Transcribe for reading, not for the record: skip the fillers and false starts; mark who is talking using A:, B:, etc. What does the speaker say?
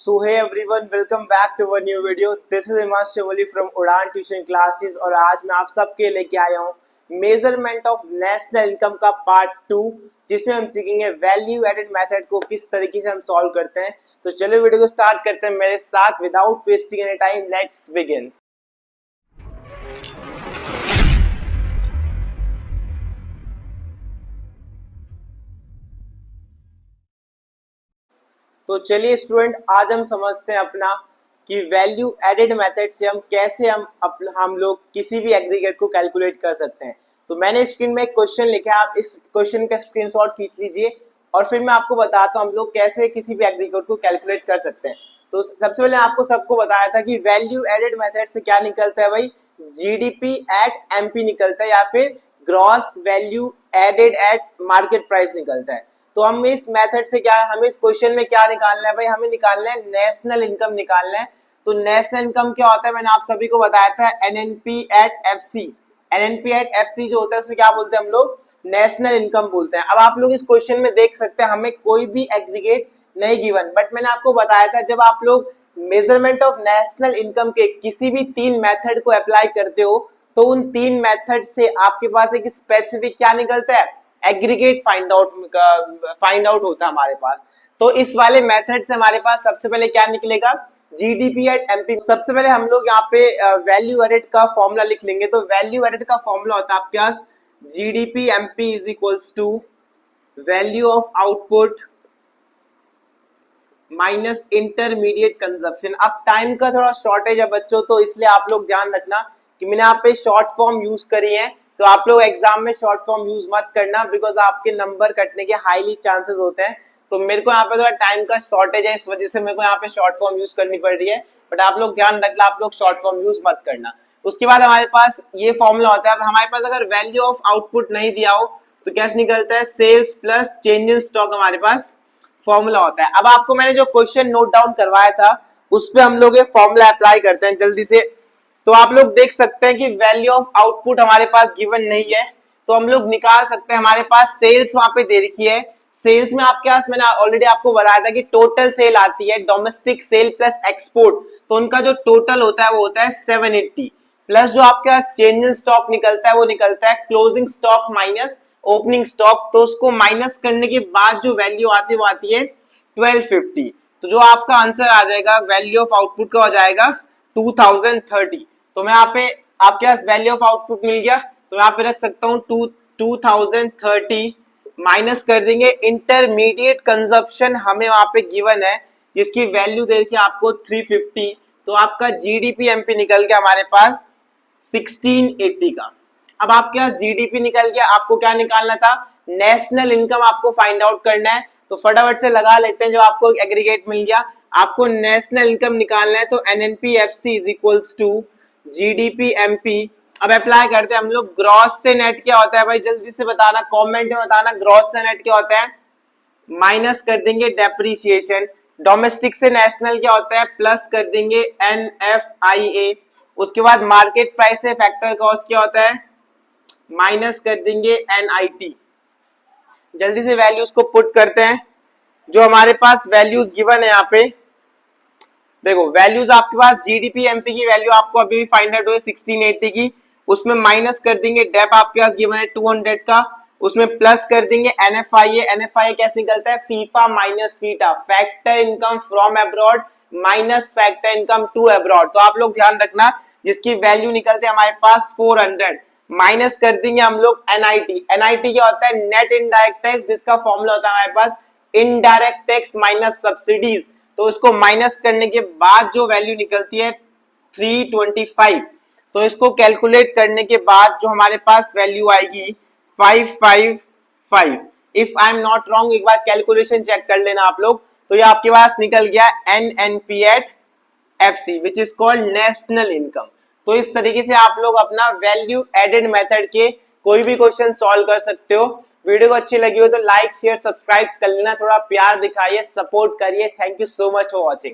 A: So hey everyone, welcome back to a new video. This is Himash Shivali from उड़ान tuition classes और आज मैं आप सबके लेके आया हूँ मेजरमेंट ऑफ नेशनल इनकम का पार्ट 2 जिसमें हम सीखेंगे वैल्यू एडेड मेथड को किस तरीके से हम सॉल्व करते हैं। तो चलो वीडियो को स्टार्ट करते हैं मेरे साथ without wasting any time. Let's begin. तो चलिए स्टूडेंट, आज हम समझते हैं अपना कि वैल्यू एडेड मेथड से हम लोग किसी भी एग्रीगेट को कैलकुलेट कर सकते हैं। तो मैंने स्क्रीन में एक क्वेश्चन लिखा है, आप इस क्वेश्चन का स्क्रीनशॉट खींच लीजिए और फिर मैं आपको बताता हूँ हम लोग कैसे किसी भी एग्रीगेट को कैलकुलेट कर सकते हैं। तो सबसे पहले आपको सबको बताया था कि वैल्यू एडेड मेथड से क्या निकलता है भाई, जीडीपी एट एमपी निकलता है या फिर gross value added at market price निकलता है। तो हम इस मेथड से क्या, हमें इस क्वेश्चन में क्या निकालना है भाई, हमें निकालना है नेशनल इनकम निकालना है। तो नेशनल इनकम क्या होता है, मैंने आप सभी को बताया था NNP at FC. NNP at FC जो होता है उसे क्या बोलते हैं हम लोग, नेशनल इनकम बोलते हैं। अब आप लोग इस क्वेश्चन में देख सकते हैं हमें कोई भी एग्रीगेट नहीं गिवन, बट मैंने आपको बताया था जब आप लोग मेजरमेंट ऑफ नेशनल इनकम के किसी भी 3 मेथड को अप्लाई करते हो तो उन 3 मेथड से आपके पास एक स्पेसिफिक क्या निकलता है, एग्रीगेट फाइंड आउट होता है हमारे पास। तो इस वाले मेथड से हमारे पास सबसे पहले क्या निकलेगा, जीडीपी एट एमपी। सबसे पहले हम लोग यहाँ पे वैल्यू एडेड का फॉर्मूला लिख लेंगे। तो वैल्यू एडेड का फॉर्मूला होता है आपके पास GDP MP is equals to value of output minus intermediate consumption. अब टाइम का थोड़ा शॉर्टेज है बच्चों, तो इसलिए आप लोग ध्यान रखना कि मैंने यहाँ पे शॉर्ट फॉर्म यूज करी है। तो आप लोग एग्जाम में शॉर्ट फॉर्म यूज मत करना बिकॉज आपके नंबर कटने के हाईली चांसेस होते हैं। तो मेरे को यहाँ पे थोड़ा टाइम का शॉर्टेज है, इस वजह से मेरे को यहाँ पे शॉर्ट फॉर्म यूज करनी पड़ रही है, बट आप लोग ध्यान रखना, आप लोग शॉर्ट फॉर्म यूज मत करना। उसके बाद हमारे पास ये फॉर्मूला होता है। अब हमारे पास अगर वैल्यू ऑफ आउटपुट नहीं दिया हो तो कैसे निकलता है, sales plus change in stock हमारे पास फॉर्मूला होता है। अब आपको मैंने जो क्वेश्चन नोट डाउन करवाया था उस पे हम लोग ये फॉर्मूला अप्लाई करते हैं जल्दी से। तो आप लोग देख सकते हैं कि वैल्यू ऑफ आउटपुट हमारे पास गिवन नहीं है, तो हम लोग निकाल सकते हैं। हमारे पास सेल्स वहां पे दे रखी है, सेल्स में आपके पास मैंने ऑलरेडी आपको बताया था कि टोटल सेल आती है, डोमेस्टिक सेल प्लस एक्सपोर्ट, तो उनका जो टोटल होता है वो होता है 780 प्लस जो आपके पास चेंज इन स्टॉक निकलता है वो निकलता है closing stock minus opening stock. तो उसको माइनस करने के बाद जो वैल्यू आती है वो आती है 1250। तो जो आपका आंसर आ जाएगा वैल्यू ऑफ आउटपुट का हो जाएगा 2030। तो मैं यहाँ पे आपके पास वैल्यू ऑफ आउटपुट मिल गया, तो यहाँ पे रख सकता हूँ 2030 माइनस कर देंगे इंटरमीडिएट कंजप्शन हमें वहां पे गिवन है जिसकी वैल्यू देखिए आपको 350। तो आपका जीडीपी एमपी निकल गया हमारे पास 1680 का। अब आपके पास जीडीपी निकल गया, आपको क्या निकालना था, नेशनल इनकम आपको फाइंड आउट करना है। तो फटाफट से लगा लेते हैं, जब आपको एग्रीगेट मिल गया आपको नेशनल इनकम निकालना है। तो NNP FC is equals to GDP MP. अब अप्लाई करते हैं हम लोग, ग्रॉस से नेट क्या होता है भाई, जल्दी से बताना, कमेंट में बताना ग्रॉस से नेट क्या होता है, माइनस कर देंगे डेप्रीसिएशन। डोमेस्टिक से नेशनल क्या होता है, प्लस कर देंगे एनएफआईए। उसके बाद मार्केट प्राइस से फैक्टर कॉस्ट क्या होता है, माइनस कर देंगे एनआईटी। जल्दी से वैल्यूज को पुट करते हैं, जो हमारे पास वैल्यूज गिवन है यहाँ पे देखो, वैल्यूज आपके पास जीडीपी एमपी की वैल्यू आपको अभी भी फाइंड आउट हुई 1680 की, उसमें माइनस कर देंगे डेप आपके पास गिवन है 200 का, उसमें प्लस कर देंगे एनएफआईए। एनएफआईए कैसे निकलता है, FIFA minus FITA, factor income from abroad minus factor income to abroad. तो आप लोग ध्यान रखना, जिसकी वैल्यू निकलते हैं हमारे पास 400, माइनस कर देंगे हम लोग एनआईटी। एनआईटी क्या होता है, नेट इनडायरेक्ट टैक्स, जिसका फॉर्मूला होता है हमारे पास इनडायरेक्ट टैक्स माइनस सब्सिडीज। तो इसको माइनस करने के बाद जो वैल्यू निकलती है 325। तो इसको कैलकुलेट करने के बाद जो हमारे पास वैल्यू आएगी 555। If I am not wrong, एक बार कैलकुलेशन चेक कर लेना आप लोग। तो ये आपके पास निकल गया NNP at FC which is called national income. तो इस तरीके से आप लोग अपना वैल्यू एडेड मेथड के कोई भी क्वेश्चन सॉल्व कर सकते हो। वीडियो को अच्छी लगी हो तो लाइक शेयर सब्सक्राइब कर लेना, थोड़ा प्यार दिखाइए, सपोर्ट करिए। Thank you so much for watching.